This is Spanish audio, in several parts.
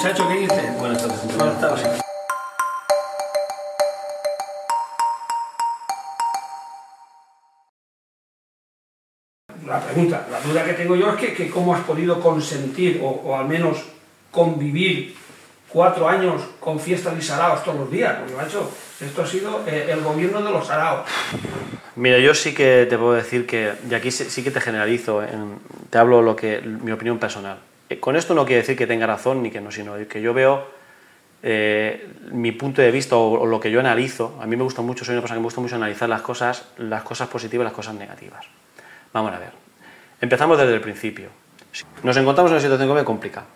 Muchacho, ¿qué dices? Buenas tardes. Buenas tardes. La pregunta, la duda que tengo yo es que cómo has podido consentir o al menos convivir 4 años con fiestas y saraos todos los días, porque macho, esto ha sido el gobierno de los saraos. Mira, yo sí que te puedo decir que, y aquí sí que te generalizo, te hablo mi opinión personal. Con esto no quiere decir que tenga razón ni que no, sino que yo veo mi punto de vista o lo que yo analizo. A mí me gusta mucho, soy una persona que me gusta mucho analizar las cosas positivas y las cosas negativas. Vamos a ver. Empezamos desde el principio. Nos encontramos en una situación económica complicada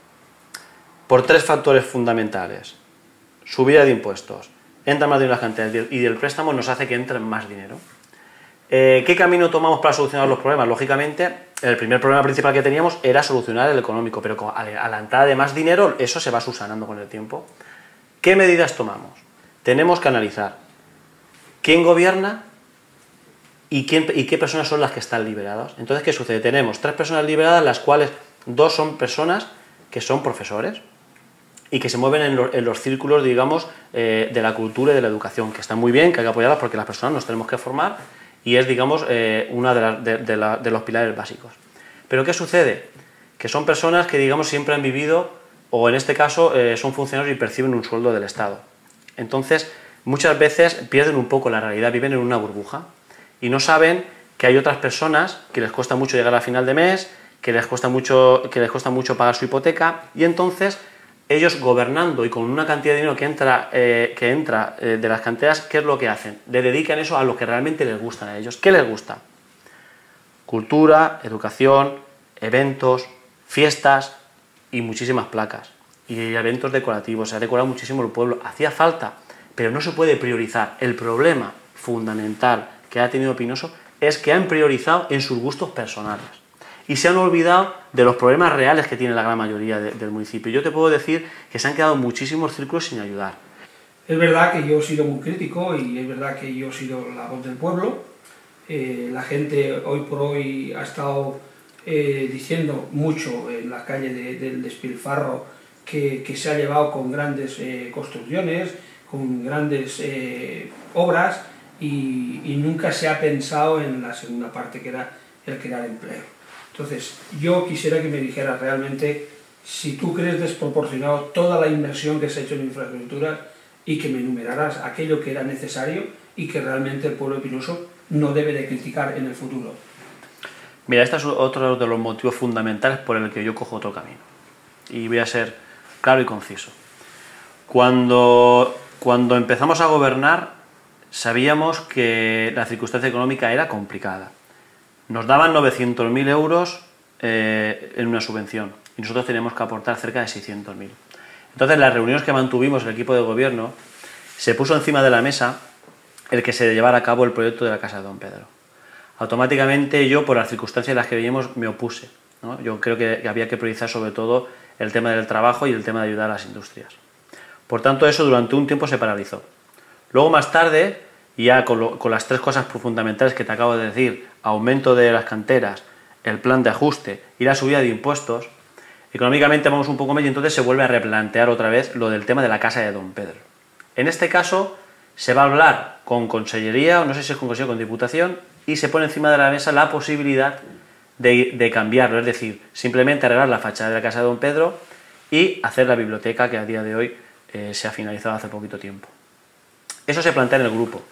por 3 factores fundamentales. Subida de impuestos, entra más dinero en las cantidades y del préstamo nos hace que entre más dinero. ¿Qué camino tomamos para solucionar los problemas? Lógicamente, el primer problema principal que teníamos era solucionar el económico, pero a la entrada de más dinero eso se va subsanando con el tiempo. ¿Qué medidas tomamos? Tenemos que analizar quién gobierna y qué personas son las que están liberadas. Entonces, ¿qué sucede? Tenemos 3 personas liberadas, las cuales 2 son personas que son profesores y que se mueven en los círculos, digamos, de la cultura y de la educación, que están muy bien, que hay que apoyarlas porque las personas nos tenemos que formar y es, digamos, una de los pilares básicos. Pero ¿qué sucede? Que son personas que, digamos, siempre han vivido, o en este caso son funcionarios y perciben un sueldo del Estado. Entonces, muchas veces pierden un poco la realidad, viven en una burbuja y no saben que hay otras personas que les cuesta mucho llegar a final de mes, que les cuesta mucho pagar su hipoteca, y entonces ellos gobernando y con una cantidad de dinero que entra de las canteras, ¿qué es lo que hacen? Le dedican eso a lo que realmente les gustan a ellos. ¿Qué les gusta? Cultura, educación, eventos, fiestas y muchísimas placas. Y eventos decorativos, se ha decorado muchísimo el pueblo. Hacía falta, pero no se puede priorizar. El problema fundamental que ha tenido Pinoso es que han priorizado en sus gustos personales y se han olvidado de los problemas reales que tiene la gran mayoría del municipio. Yo te puedo decir que se han quedado muchísimos círculos sin ayudar. Es verdad que yo he sido muy crítico y es verdad que yo he sido la voz del pueblo. La gente hoy por hoy ha estado diciendo mucho en la calle del despilfarro que se ha llevado con grandes construcciones, con grandes obras y nunca se ha pensado en la segunda parte, que era el crear empleo. Entonces, yo quisiera que me dijeras realmente si tú crees desproporcionado toda la inversión que se ha hecho en infraestructuras y que me enumeraras aquello que era necesario y que realmente el pueblo de Pinoso no debe de criticar en el futuro. Mira, este es otro de los motivos fundamentales por el que yo cojo otro camino. Y voy a ser claro y conciso. Cuando empezamos a gobernar, sabíamos que la circunstancia económica era complicada. Nos daban 900.000 euros en una subvención y nosotros teníamos que aportar cerca de 600.000. Entonces, en las reuniones que mantuvimos el equipo de gobierno, se puso encima de la mesa el que se llevara a cabo el proyecto de la Casa de Don Pedro. Automáticamente yo, por las circunstancias en las que veíamos, me opuse, ¿no? Yo creo que había que priorizar sobre todo el tema del trabajo y el tema de ayudar a las industrias. Por tanto, eso durante un tiempo se paralizó. Luego, más tarde, ya con las 3 cosas fundamentales que te acabo de decir, aumento de las canteras, el plan de ajuste y la subida de impuestos, económicamente vamos un poco más y entonces se vuelve a replantear otra vez lo del tema de la Casa de Don Pedro. En este caso se va a hablar con Consellería, o no sé si es con Consejo o con Diputación, y se pone encima de la mesa la posibilidad de cambiarlo, es decir, simplemente arreglar la fachada de la Casa de Don Pedro y hacer la biblioteca que a día de hoy se ha finalizado hace poquito tiempo. Eso se plantea en el grupo.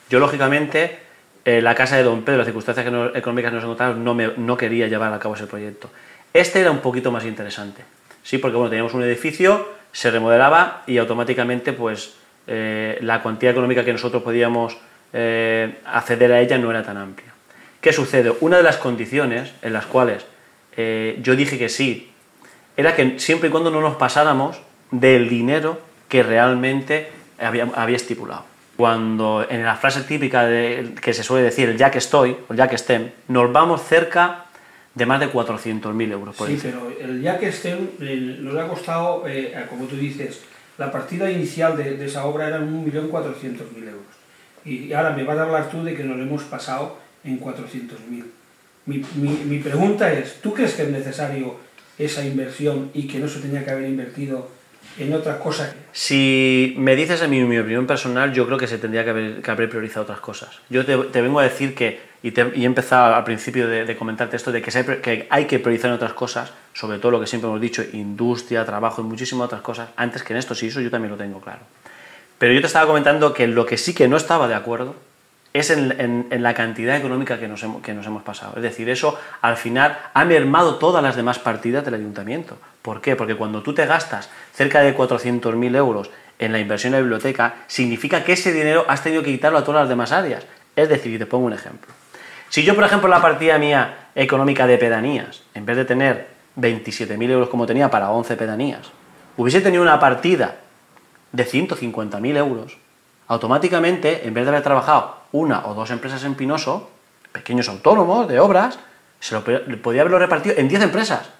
Yo, lógicamente, la Casa de Don Pedro, las circunstancias económicas que nos encontramos, no quería llevar a cabo ese proyecto. Este era un poquito más interesante, sí, porque bueno, teníamos un edificio, se remodelaba y automáticamente pues la cuantía económica que nosotros podíamos acceder a ella no era tan amplia. ¿Qué sucede? Una de las condiciones en las cuales yo dije que sí, era que siempre y cuando no nos pasáramos del dinero que realmente había estipulado. Cuando en la frase típica que se suele decir, el ya que estoy, o el ya que estén, nos vamos cerca de más de 400.000 euros. Sí, pero el ya que estén nos ha costado, como tú dices, la partida inicial de esa obra era 1.400.000 euros. Y ahora me vas a hablar tú de que nos hemos pasado en 400.000. Mi pregunta es, ¿tú crees que es necesario esa inversión y que no se tenía que haber invertido en otras cosas. Si me dices a mí mi opinión personal, yo creo que se tendría que haber priorizado otras cosas. Yo te vengo a decir que, y he empezado al principio de comentarte esto, de que hay que priorizar en otras cosas, sobre todo lo que siempre hemos dicho, industria, trabajo y muchísimas otras cosas, antes que en esto, sí, eso yo también lo tengo claro. Pero yo te estaba comentando que lo que sí que no estaba de acuerdo es en la cantidad económica que nos hemos pasado. Es decir, eso al final ha mermado todas las demás partidas del ayuntamiento. ¿Por qué? Porque cuando tú te gastas cerca de 400.000 euros en la inversión en la biblioteca, significa que ese dinero has tenido que quitarlo a todas las demás áreas. Es decir, y te pongo un ejemplo. Si yo, por ejemplo, la partida mía económica de pedanías, en vez de tener 27.000 euros como tenía para 11 pedanías, hubiese tenido una partida de 150.000 euros, automáticamente, en vez de haber trabajado una o dos empresas en Pinoso, pequeños autónomos de obras, podía haberlo repartido en 10 empresas.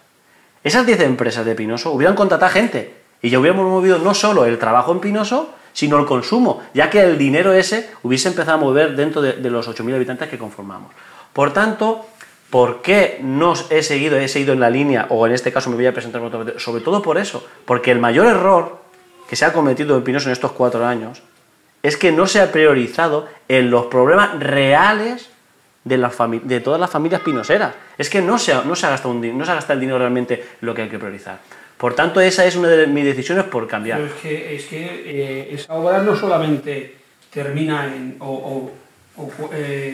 Esas 10 empresas de Pinoso hubieran contratado gente y ya hubiéramos movido no solo el trabajo en Pinoso, sino el consumo, ya que el dinero ese hubiese empezado a mover dentro de los 8.000 habitantes que conformamos. Por tanto, ¿por qué no he seguido en la línea, o en este caso me voy a presentar otra vez? Sobre todo por eso, porque el mayor error que se ha cometido en Pinoso en estos 4 años es que no se ha priorizado en los problemas reales de todas las familias pinoseras. Es que no se ha gastado el dinero realmente lo que hay que priorizar. Por tanto, esa es una de mis decisiones por cambiar. Pero es que esa obra no solamente termina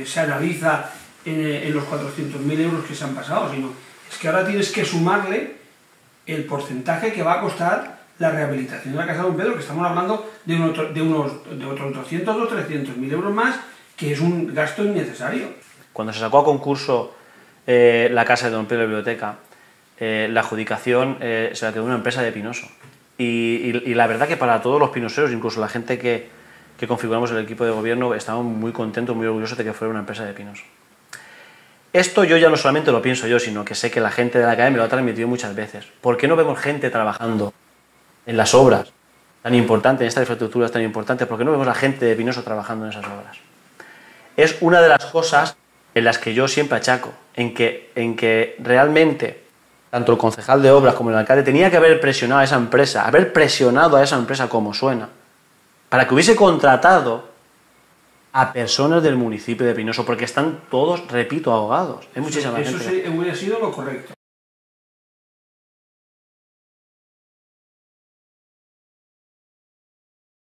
se analiza en los 400.000 euros que se han pasado, sino es que ahora tienes que sumarle el porcentaje que va a costar la rehabilitación de la Casa de Don Pedro, que estamos hablando de otros 200 o 300.000 euros más, que es un gasto innecesario. Cuando se sacó a concurso la Casa de Don Pedro de la Biblioteca, la adjudicación se la quedó una empresa de Pinoso. Y la verdad que para todos los pinoseros, incluso la gente que configuramos el equipo de gobierno, estamos muy contentos, muy orgullosos de que fuera una empresa de Pinoso. Esto yo ya no solamente lo pienso yo, sino que sé que la gente de la academia me lo ha transmitido muchas veces. ¿Por qué no vemos gente trabajando en las obras tan importantes, en estas infraestructuras tan importantes? ¿Por qué no vemos a la gente de Pinoso trabajando en esas obras? Es una de las cosas en las que yo siempre achaco, en que realmente tanto el concejal de obras como el alcalde tenía que haber presionado a esa empresa, como suena, para que hubiese contratado a personas del municipio de Pinoso, porque están todos, repito, ahogados. Hay muchísima gente. Eso hubiera sido lo correcto.